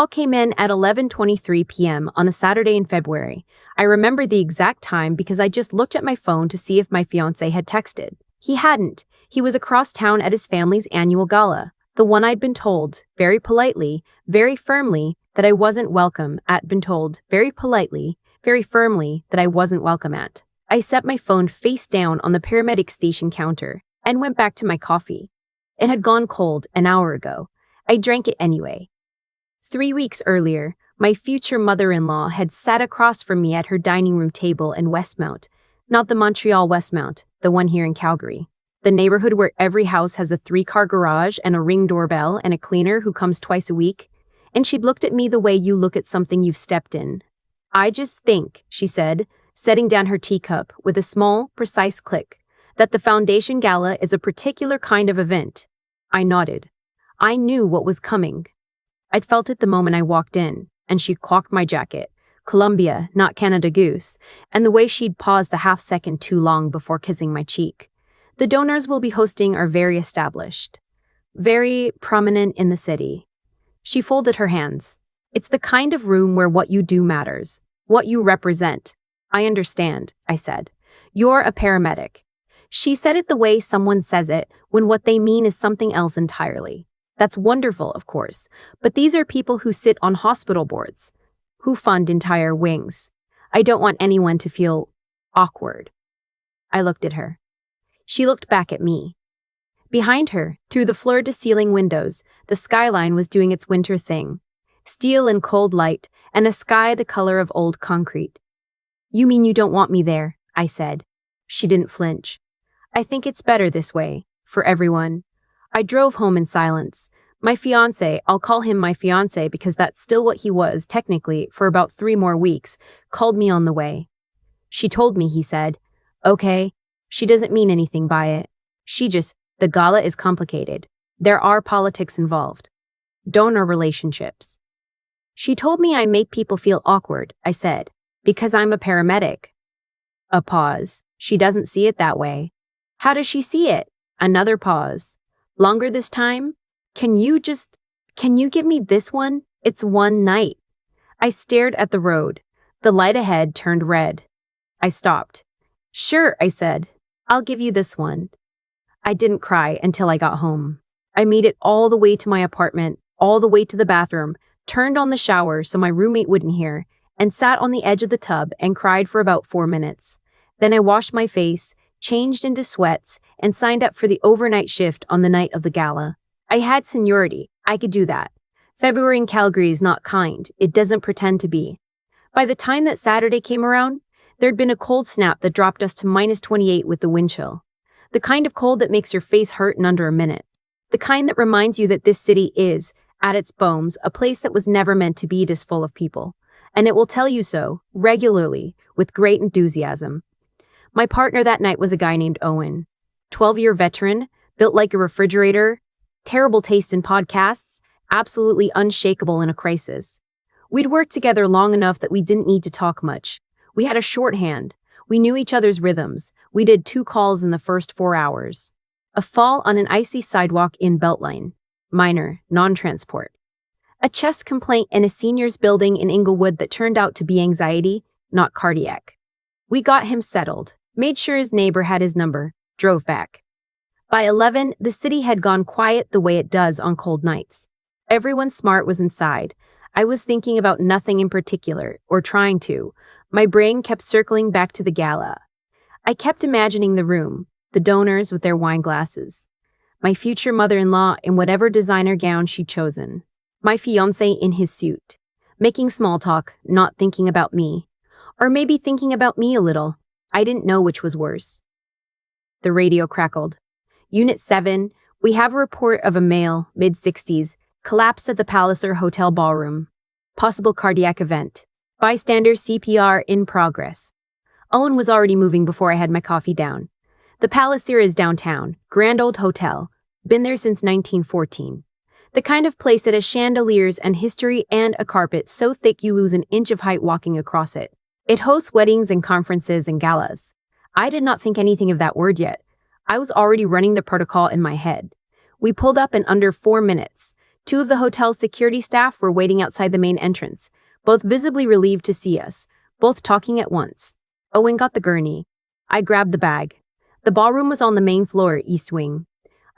All came in at 11:23 p.m. on a Saturday in February. I remember the exact time because I just looked at my phone to see if my fiancé had texted. He hadn't. He was across town at his family's annual gala, the one I'd been told, very politely, very firmly, that I wasn't welcome at. Been told, very politely, very firmly, that I wasn't welcome at. I set my phone face down on the paramedic station counter and went back to my coffee. It had gone cold an hour ago. I drank it anyway. 3 weeks earlier, my future mother-in-law had sat across from me at her dining room table in Westmount, not the Montreal Westmount, the one here in Calgary. The neighborhood where every house has a 3-car garage and a Ring doorbell and a cleaner who comes twice a week. And she'd looked at me the way you look at something you've stepped in. I just think, she said, setting down her teacup with a small, precise click, that the Foundation Gala is a particular kind of event. I nodded. I knew what was coming. I'd felt it the moment I walked in, and she cocked my jacket, Columbia, not Canada Goose, and the way she'd paused the half-second too long before kissing my cheek. The donors we'll be hosting are very established, very prominent in the city. She folded her hands. It's the kind of room where what you do matters, what you represent. I understand, I said. You're a paramedic. She said it the way someone says it when what they mean is something else entirely. That's wonderful, of course, but these are people who sit on hospital boards, who fund entire wings. I don't want anyone to feel awkward. I looked at her. She looked back at me. Behind her, through the floor-to-ceiling windows, the skyline was doing its winter thing. Steel and cold light, and a sky the color of old concrete. You mean you don't want me there, I said. She didn't flinch. I think it's better this way, for everyone. I drove home in silence. My fiancé, I'll call him my fiancé because that's still what he was, technically, for about 3 more weeks, called me on the way. She told me, he said. Okay. She doesn't mean anything by it. The gala is complicated. There are politics involved. Donor relationships. She told me I make people feel awkward, I said, because I'm a paramedic. A pause. She doesn't see it that way. How does she see it? Another pause. Longer this time? Can you give me this one? It's one night. I stared at the road. The light ahead turned red. I stopped. Sure, I said. I'll give you this one. I didn't cry until I got home. I made it all the way to my apartment, all the way to the bathroom, turned on the shower so my roommate wouldn't hear, and sat on the edge of the tub and cried for about 4 minutes. Then I washed my face, changed into sweats, and signed up for the overnight shift on the night of the gala. I had seniority. I could do that. February in Calgary is not kind. It doesn't pretend to be. By the time that Saturday came around, there'd been a cold snap that dropped us to -28 with the wind chill. The kind of cold that makes your face hurt in under a minute. The kind that reminds you that this city is, at its bones, a place that was never meant to be this full of people. And it will tell you so, regularly, with great enthusiasm. My partner that night was a guy named Owen. 12-year veteran, built like a refrigerator, terrible taste in podcasts, absolutely unshakable in a crisis. We'd worked together long enough that we didn't need to talk much. We had a shorthand. We knew each other's rhythms. We did 2 calls in the first 4 hours. A fall on an icy sidewalk in Beltline. Minor, non-transport. A chest complaint in a seniors building in Inglewood that turned out to be anxiety, not cardiac. We got him settled, made sure his neighbor had his number, drove back. By 11, the city had gone quiet the way it does on cold nights. Everyone smart was inside. I was thinking about nothing in particular, or trying to. My brain kept circling back to the gala. I kept imagining the room, the donors with their wine glasses, my future mother-in-law in whatever designer gown she'd chosen, my fiancé in his suit, making small talk, not thinking about me, or maybe thinking about me a little. I didn't know which was worse. The radio crackled. Unit 7, we have a report of a male, mid-60s, collapsed at the Palliser Hotel ballroom. Possible cardiac event. Bystander CPR in progress. Owen was already moving before I had my coffee down. The Palliser is downtown, grand old hotel. Been there since 1914. The kind of place that has chandeliers and history and a carpet so thick you lose an inch of height walking across it. It hosts weddings and conferences and galas. I did not think anything of that word yet. I was already running the protocol in my head. We pulled up in under 4 minutes. Two of the hotel's security staff were waiting outside the main entrance, both visibly relieved to see us, both talking at once. Owen got the gurney. I grabbed the bag. The ballroom was on the main floor, East Wing.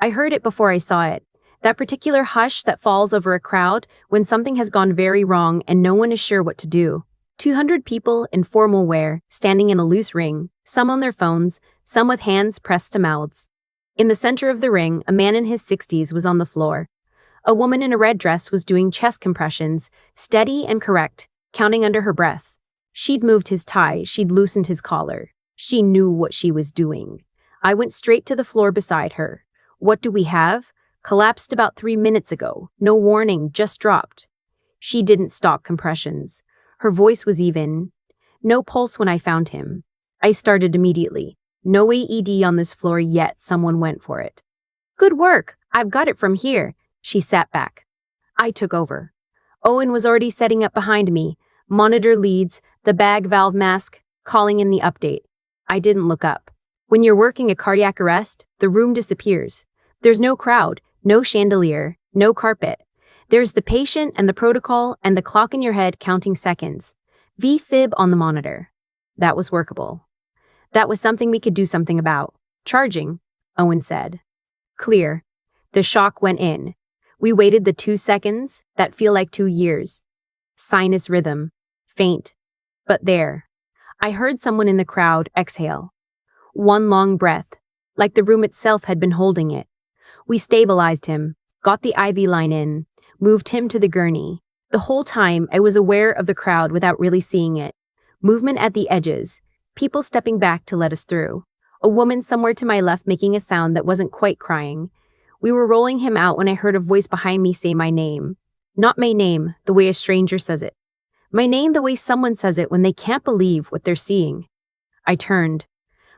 I heard it before I saw it. That particular hush that falls over a crowd when something has gone very wrong and no one is sure what to do. 200 people in formal wear, standing in a loose ring, some on their phones, some with hands pressed to mouths. In the center of the ring, a man in his 60s was on the floor. A woman in a red dress was doing chest compressions, steady and correct, counting under her breath. She'd moved his tie, she'd loosened his collar. She knew what she was doing. I went straight to the floor beside her. What do we have? Collapsed about 3 minutes ago. No warning, just dropped. She didn't stop compressions. Her voice was even. No pulse when I found him. I started immediately. No AED on this floor yet, someone went for it. Good work, I've got it from here. She sat back. I took over. Owen was already setting up behind me. Monitor leads, the bag valve mask, calling in the update. I didn't look up. When you're working a cardiac arrest, the room disappears. There's no crowd, no chandelier, no carpet. There's the patient and the protocol and the clock in your head counting seconds. V-fib on the monitor. That was workable. That was something we could do something about. Charging, Owen said. Clear. The shock went in. We waited the 2 seconds that feel like 2 years. Sinus rhythm. Faint. But there. I heard someone in the crowd exhale. One long breath, like the room itself had been holding it. We stabilized him, got the IV line in, moved him to the gurney. The whole time I was aware of the crowd without really seeing it. Movement at the edges, people stepping back to let us through. A woman somewhere to my left making a sound that wasn't quite crying. We were rolling him out when I heard a voice behind me say my name. Not my name, the way a stranger says it. My name the way someone says it when they can't believe what they're seeing. I turned.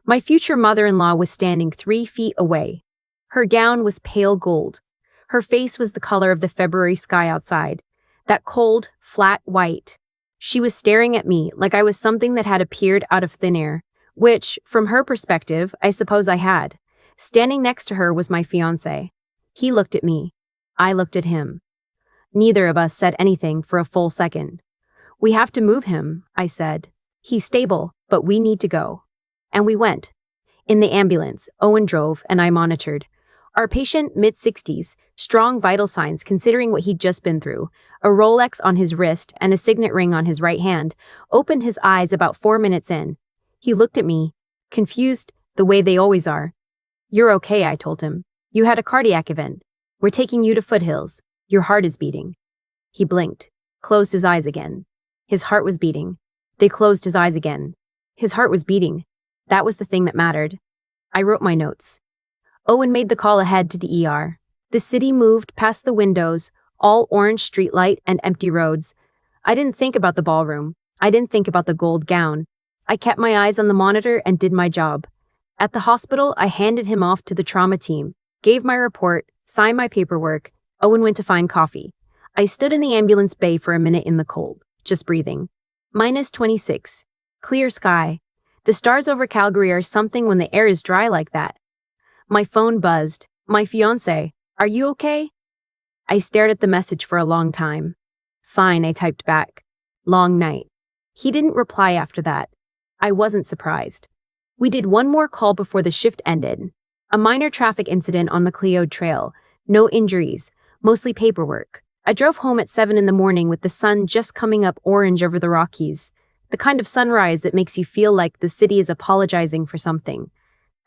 My future mother-in-law was standing 3 feet away. Her gown was pale gold. Her face was the color of the February sky outside, that cold, flat white. She was staring at me like I was something that had appeared out of thin air, which, from her perspective, I suppose I had. Standing next to her was my fiancé. He looked at me. I looked at him. Neither of us said anything for a full second. We have to move him, I said. He's stable, but we need to go. And we went. In the ambulance, Owen drove and I monitored. Our patient, mid-60s, strong vital signs considering what he'd just been through, a Rolex on his wrist and a signet ring on his right hand, opened his eyes about 4 minutes in. He looked at me, confused, the way they always are. You're okay, I told him. You had a cardiac event. We're taking you to Foothills. Your heart is beating. He blinked, closed his eyes again. His heart was beating. They closed his eyes again. His heart was beating. That was the thing that mattered. I wrote my notes. Owen made the call ahead to the ER. The city moved past the windows, all orange streetlight and empty roads. I didn't think about the ballroom. I didn't think about the gold gown. I kept my eyes on the monitor and did my job. At the hospital, I handed him off to the trauma team, gave my report, signed my paperwork. Owen went to find coffee. I stood in the ambulance bay for a minute in the cold, just breathing. -26. Clear sky. The stars over Calgary are something when the air is dry like that. My phone buzzed. My fiancé, are you okay? I stared at the message for a long time. Fine, I typed back. Long night. He didn't reply after that. I wasn't surprised. We did one more call before the shift ended. A minor traffic incident on the Cleode Trail. No injuries, mostly paperwork. I drove home at 7 in the morning with the sun just coming up orange over the Rockies. The kind of sunrise that makes you feel like the city is apologizing for something.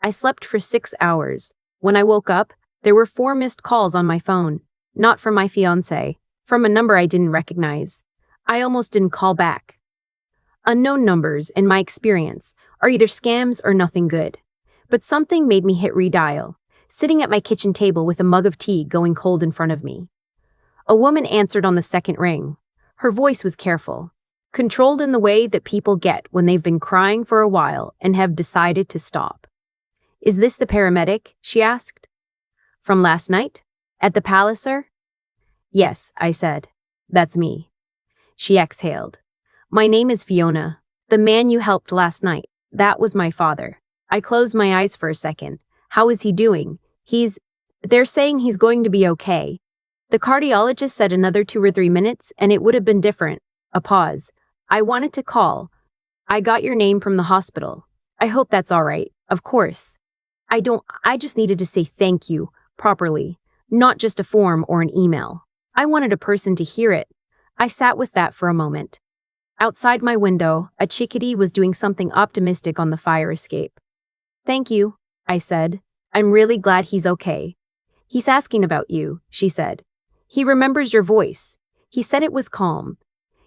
I slept for 6 hours. When I woke up, there were 4 missed calls on my phone. Not from my fiancé, from a number I didn't recognize. I almost didn't call back. Unknown numbers, in my experience, are either scams or nothing good. But something made me hit redial, sitting at my kitchen table with a mug of tea going cold in front of me. A woman answered on the second ring. Her voice was careful, controlled in the way that people get when they've been crying for a while and have decided to stop. Is this the paramedic? She asked. From last night? At the palace, sir? Yes, I said. That's me. She exhaled. My name is Fiona. The man you helped last night. That was my father. I closed my eyes for a second. How is he doing? They're saying he's going to be okay. The cardiologist said another 2 or 3 minutes and it would have been different. A pause. I wanted to call. I got your name from the hospital. I hope that's all right. Of course. I just needed to say thank you, properly. Not just a form or an email. I wanted a person to hear it. I sat with that for a moment. Outside my window, a chickadee was doing something optimistic on the fire escape. Thank you, I said. I'm really glad he's okay. He's asking about you, she said. He remembers your voice. He said it was calm.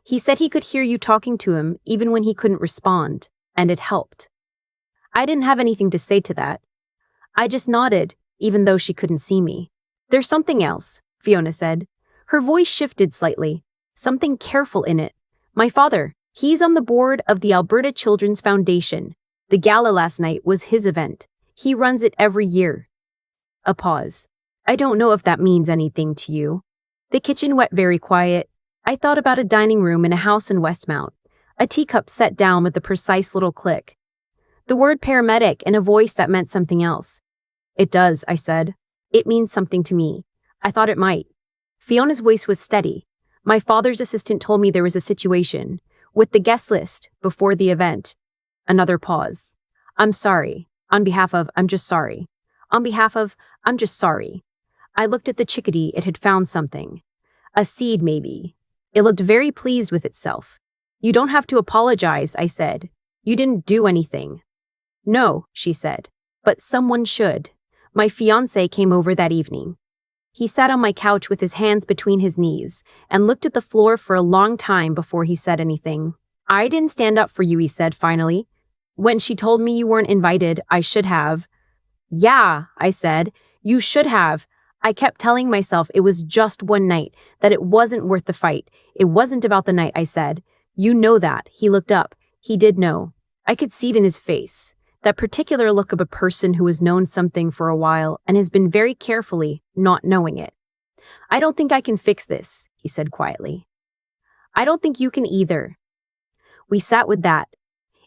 He said he could hear you talking to him even when he couldn't respond, and it helped. I didn't have anything to say to that. I just nodded, even though she couldn't see me. There's something else, Fiona said. Her voice shifted slightly. Something careful in it. My father, he's on the board of the Alberta Children's Foundation. The gala last night was his event. He runs it every year. A pause. I don't know if that means anything to you. The kitchen went very quiet. I thought about a dining room in a house in Westmount. A teacup set down with the precise little click. The word paramedic in a voice that meant something else. It does, I said. It means something to me. I thought it might. Fiona's voice was steady. My father's assistant told me there was a situation with the guest list before the event. Another pause. I'm sorry. On behalf of, I'm just sorry. On behalf of, I'm just sorry. I looked at the chickadee. It had found something. A seed, maybe. It looked very pleased with itself. You don't have to apologize, I said. You didn't do anything. No, she said. But someone should. My fiancé came over that evening. He sat on my couch with his hands between his knees and looked at the floor for a long time before he said anything. I didn't stand up for you, he said finally. When she told me you weren't invited, I should have. Yeah, I said. You should have. I kept telling myself it was just one night, that it wasn't worth the fight. It wasn't about the night, I said. You know that. He looked up. He did know. I could see it in his face. That particular look of a person who has known something for a while and has been very carefully not knowing it. I don't think I can fix this, he said quietly. I don't think you can either. We sat with that.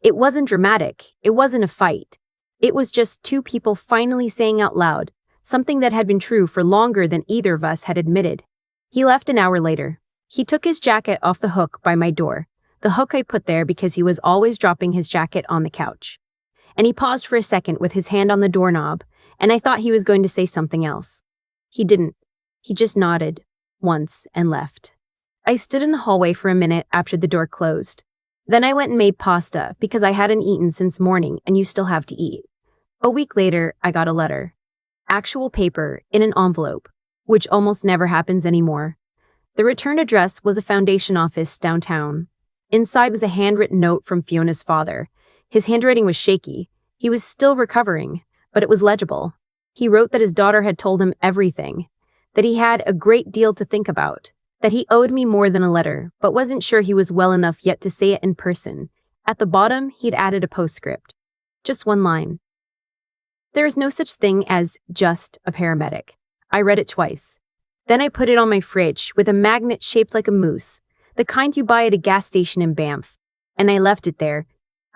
It wasn't dramatic. It wasn't a fight. It was just two people finally saying out loud something that had been true for longer than either of us had admitted. He left an hour later. He took his jacket off the hook by my door, the hook I put there because he was always dropping his jacket on the couch. And he paused for a second with his hand on the doorknob, and I thought he was going to say something else. He didn't. He just nodded, once, and left. I stood in the hallway for a minute after the door closed. Then I went and made pasta because I hadn't eaten since morning and you still have to eat. A week later, I got a letter. Actual paper in an envelope, which almost never happens anymore. The return address was a foundation office downtown. Inside was a handwritten note from Fiona's father. His handwriting was shaky. He was still recovering, but it was legible. He wrote that his daughter had told him everything, that he had a great deal to think about, that he owed me more than a letter, but wasn't sure he was well enough yet to say it in person. At the bottom, he'd added a postscript. Just one line. There is no such thing as just a paramedic. I read it twice. Then I put it on my fridge with a magnet shaped like a moose, the kind you buy at a gas station in Banff, and I left it there.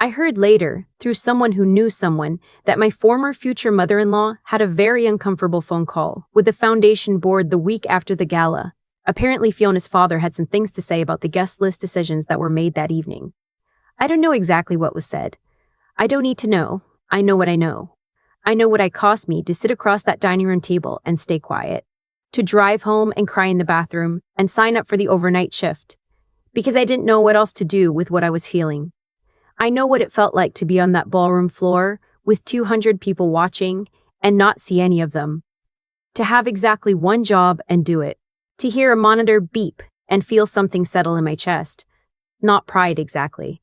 I heard later, through someone who knew someone, that my former future mother-in-law had a very uncomfortable phone call with the foundation board the week after the gala. Apparently Fiona's father had some things to say about the guest list decisions that were made that evening. I don't know exactly what was said. I don't need to know. I know what I know. I know what it cost me to sit across that dining room table and stay quiet, to drive home and cry in the bathroom and sign up for the overnight shift, because I didn't know what else to do with what I was feeling. I know what it felt like to be on that ballroom floor with 200 people watching and not see any of them. To have exactly one job and do it. To hear a monitor beep and feel something settle in my chest. Not pride exactly.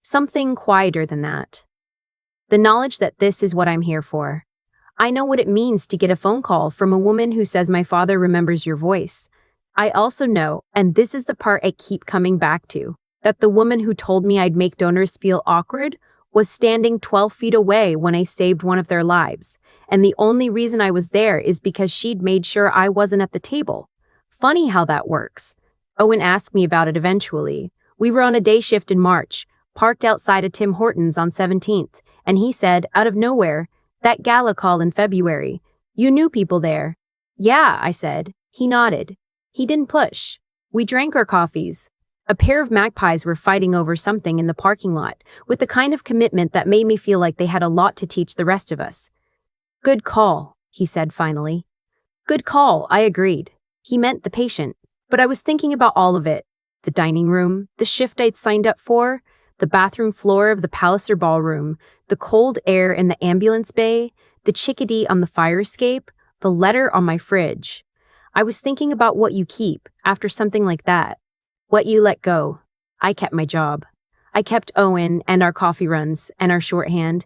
Something quieter than that. The knowledge that this is what I'm here for. I know what it means to get a phone call from a woman who says my father remembers your voice. I also know, and this is the part I keep coming back to, that the woman who told me I'd make donors feel awkward was standing 12 feet away when I saved one of their lives, and the only reason I was there is because she'd made sure I wasn't at the table. Funny how that works. Owen asked me about it eventually. We were on a day shift in March, parked outside a Tim Hortons on 17th, and he said, out of nowhere, that gala call in February. You knew people there. Yeah, I said. He nodded. He didn't push. We drank our coffees. A pair of magpies were fighting over something in the parking lot, with the kind of commitment that made me feel like they had a lot to teach the rest of us. Good call, he said finally. Good call, I agreed. He meant the patient. But I was thinking about all of it. The dining room, the shift I'd signed up for, the bathroom floor of the Palliser ballroom, the cold air in the ambulance bay, the chickadee on the fire escape, the letter on my fridge. I was thinking about what you keep after something like that. What you let go. I kept my job. I kept Owen and our coffee runs and our shorthand.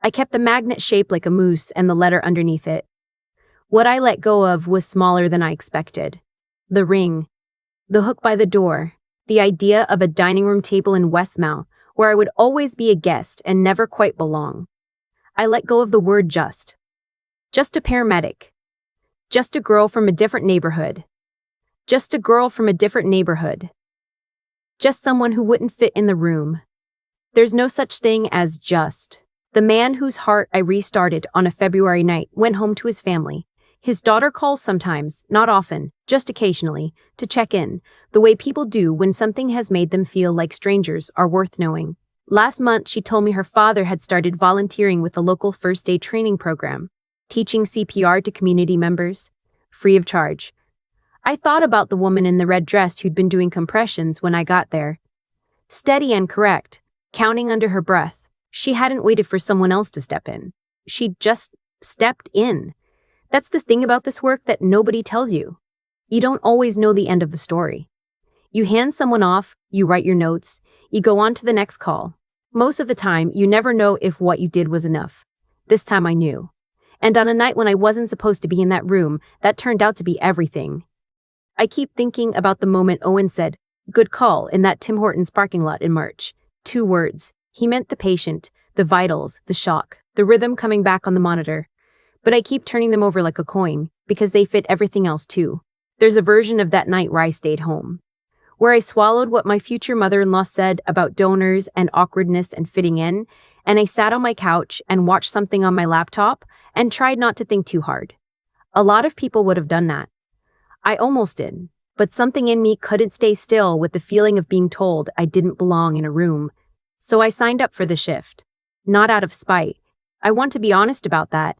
I kept the magnet shaped like a moose and the letter underneath it. What I let go of was smaller than I expected. The ring. The hook by the door. The idea of a dining room table in Westmount where I would always be a guest and never quite belong. I let go of the word just. Just a paramedic. Just a girl from a different neighborhood. Just a girl from a different neighborhood. Just someone who wouldn't fit in the room. There's no such thing as just. The man whose heart I restarted on a February night went home to his family. His daughter calls sometimes, not often, just occasionally, to check in, the way people do when something has made them feel like strangers are worth knowing. Last month, she told me her father had started volunteering with a local first aid training program, teaching CPR to community members, free of charge. I thought about the woman in the red dress who'd been doing compressions when I got there. Steady and correct, counting under her breath. She hadn't waited for someone else to step in. She'd just stepped in. That's the thing about this work that nobody tells you. You don't always know the end of the story. You hand someone off, you write your notes, you go on to the next call. Most of the time, you never know if what you did was enough. This time I knew. And on a night when I wasn't supposed to be in that room, that turned out to be everything. I keep thinking about the moment Owen said, "Good call," in that Tim Hortons parking lot in March. 2 words. He meant the patient, the vitals, the shock, the rhythm coming back on the monitor. But I keep turning them over like a coin, because they fit everything else too. There's a version of that night where I stayed home, where I swallowed what my future mother-in-law said about donors and awkwardness and fitting in, and I sat on my couch and watched something on my laptop and tried not to think too hard. A lot of people would have done that. I almost did, but something in me couldn't stay still with the feeling of being told I didn't belong in a room. So I signed up for the shift. Not out of spite. I want to be honest about that.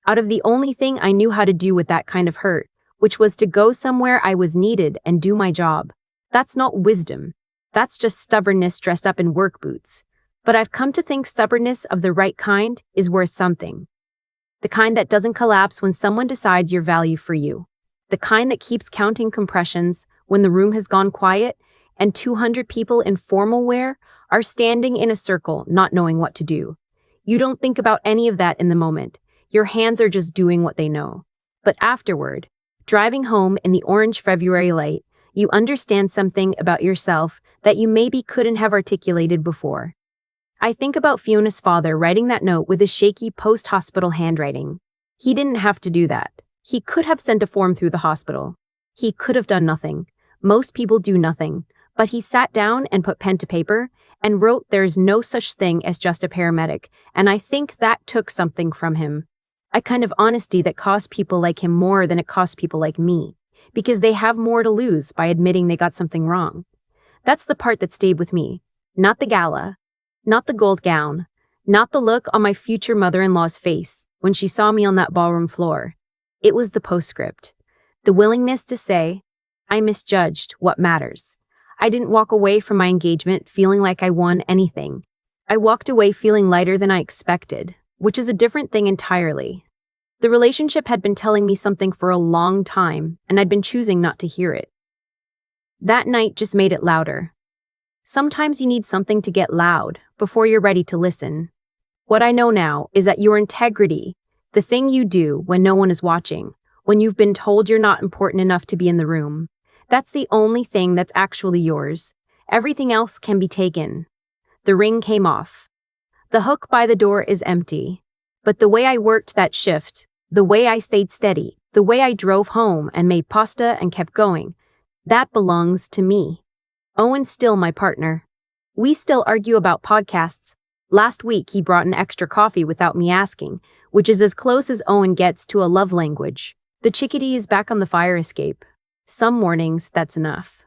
Out of the only thing I knew how to do with that kind of hurt, which was to go somewhere I was needed and do my job. That's not wisdom. That's just stubbornness dressed up in work boots. But I've come to think stubbornness of the right kind is worth something. The kind that doesn't collapse when someone decides your value for you. The kind that keeps counting compressions when the room has gone quiet and 200 people in formal wear are standing in a circle not knowing what to do. You don't think about any of that in the moment. Your hands are just doing what they know. But afterward, driving home in the orange February light, you understand something about yourself that you maybe couldn't have articulated before. I think about Fiona's father writing that note with his shaky post-hospital handwriting. He didn't have to do that. He could have sent a form through the hospital. He could have done nothing. Most people do nothing. But he sat down and put pen to paper and wrote there's no such thing as just a paramedic, and I think that took something from him. A kind of honesty that cost people like him more than it cost people like me, because they have more to lose by admitting they got something wrong. That's the part that stayed with me. Not the gala, not the gold gown, not the look on my future mother-in-law's face when she saw me on that ballroom floor. It was the postscript. The willingness to say, I misjudged what matters. I didn't walk away from my engagement feeling like I won anything. I walked away feeling lighter than I expected, which is a different thing entirely. The relationship had been telling me something for a long time, and I'd been choosing not to hear it. That night just made it louder. Sometimes you need something to get loud before you're ready to listen. What I know now is that your integrity, the thing you do when no one is watching, when you've been told you're not important enough to be in the room, that's the only thing that's actually yours. Everything else can be taken. The ring came off. The hook by the door is empty. But the way I worked that shift, the way I stayed steady, the way I drove home and made pasta and kept going, that belongs to me. Owen's still my partner. We still argue about podcasts. Last week he brought an extra coffee without me asking, which is as close as Owen gets to a love language. The chickadee is back on the fire escape. Some mornings, that's enough.